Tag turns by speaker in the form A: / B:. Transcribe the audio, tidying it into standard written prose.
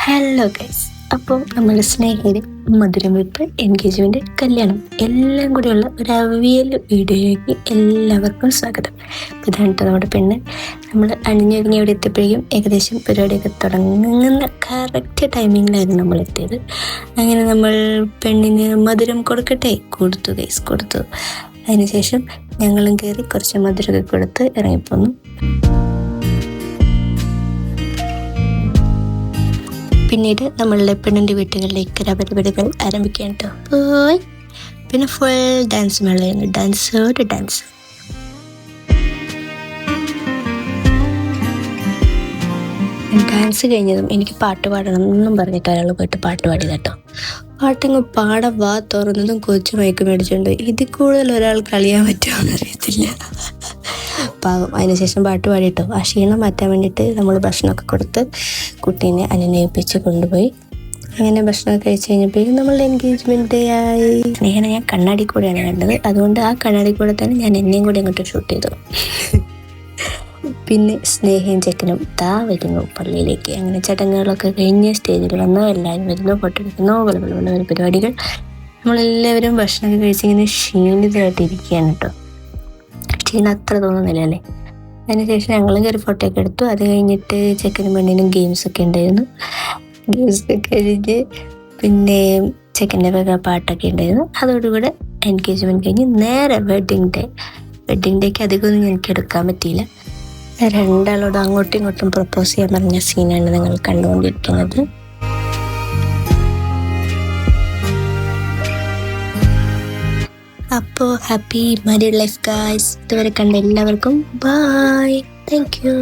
A: Hello guys, അപ്പോൾ നമ്മുടെ സ്നേഹിതരെ മധുരം വെപ്പ്, എൻഗേജ്മെന്റ്, കല്യാണം എല്ലാം കൂടിയുള്ള ഒരു അവിയൽ വീഡിയോയിലേക്ക് എല്ലാവർക്കും സ്വാഗതം. ഇതാണ് നമ്മുടെ പെണ്ണ്. നമ്മൾ അണിഞ്ഞൊരുങ്ങി അവിടെ എത്തിയപ്പോഴേക്കും ഏകദേശം പരിപാടിയൊക്കെ തുടങ്ങുന്ന കറക്റ്റ് ടൈമിങ്ങിലായിരുന്നു നമ്മൾ എത്തിയത്. അങ്ങനെ നമ്മൾ പെണ്ണിന് മധുരം കൊടുത്തു ഗൈസ്, കൊടുത്തു. അതിനുശേഷം ഞങ്ങളും കയറി കുറച്ച് മധുരമൊക്കെ കൊടുത്ത് ഇറങ്ങിപ്പോന്നു. പിന്നീട് നമ്മളുടെ പെണ്ണിൻ്റെ വീട്ടുകളിലേക്ക് പരിപാടികൾ ആരംഭിക്കാൻ പോയി. പിന്നെ ഫുൾ ഡാൻസ് മേളയായിരുന്നു, ഡാൻസ്. ഡാൻസ് കഴിഞ്ഞതും എനിക്ക് പാട്ട് പാടണം എന്നും പറഞ്ഞിട്ട് ഒരാൾ പോയിട്ട് പാട്ട് പാടി കേട്ടോ. പാട്ടിങ്ങ് പാടാൻ തുറന്നതും കൊച്ചു മയക്ക് മേടിച്ചുകൊണ്ട് ഇതിൽ കൂടുതൽ ഒരാൾ കളിയാൻ പറ്റുമോ അറിയത്തില്ല. പാവം. അതിനുശേഷം പാട്ട് പാടിയിട്ടോ. ആ ക്ഷീണം മാറ്റാൻ വേണ്ടിയിട്ട് നമ്മൾ ഭക്ഷണമൊക്കെ കൊടുത്ത് കുട്ടീനെ അനുനയിപ്പിച്ച് കൊണ്ടുപോയി. അങ്ങനെ ഭക്ഷണമൊക്കെ കഴിച്ച് കഴിഞ്ഞപ്പോഴേക്കും നമ്മളുടെ എൻഗേജ്മെൻ്റ് ആയി. സ്നേഹനെ ഞാൻ കണ്ണാടി കൂടെയാണ് കണ്ടത്, അതുകൊണ്ട് ആ കണ്ണാടി കൂടെ തന്നെ ഞാൻ എന്നെയും കൂടി അങ്ങോട്ട് ഷൂട്ട് ചെയ്തു. പിന്നെ സ്നേഹയും ചെക്കനും വരുന്നു പള്ളിയിലേക്ക്. അങ്ങനെ ചടങ്ങുകളൊക്കെ കഴിഞ്ഞ് സ്റ്റേജിൽ വന്നു, എല്ലാവരും വരുന്നു, ഫോട്ടോ എടുക്കുന്നു, പല പരിപാടികൾ. നമ്മളെല്ലാവരും ഭക്ഷണമൊക്കെ കഴിച്ചിങ്ങനെ ക്ഷീണിതമായിട്ട് ഇരിക്കുകയാണ് കേട്ടോ. ക്ഷീണം അത്ര തോന്നുന്നില്ല അല്ലേ. അതിനുശേഷം ഞങ്ങളും കയറി ഫോട്ടോ ഒക്കെ എടുത്തു. അത് കഴിഞ്ഞിട്ട് ചെക്കനും പെണ്ണിനും ഗെയിംസൊക്കെ ഉണ്ടായിരുന്നു. ഗെയിംസൊക്കെ കഴിഞ്ഞ് പിന്നെ ചെക്കൻ്റെ വക പാട്ടൊക്കെ ഉണ്ടായിരുന്നു. അതോടുകൂടെ എൻഗേജ്മെൻറ്റ് കഴിഞ്ഞ് നേരെ വെഡ്ഡിങ് ഡേക്ക് അധികമൊന്നും എനിക്ക് എടുക്കാൻ പറ്റിയില്ല. രണ്ടാളോട് അങ്ങോട്ടും ഇങ്ങോട്ടും പ്രപ്പോസ് ചെയ്യാൻ പറഞ്ഞ സീനാണ് നിങ്ങൾ കണ്ടുകൊണ്ടിരിക്കുന്നത്. അപ്പോൾ ഹാപ്പി മാരീഡ് ലൈഫ് ഗായ്സ്. ഇതുവരെ കണ്ട എല്ലാവർക്കും ബൈ, താങ്ക് യു.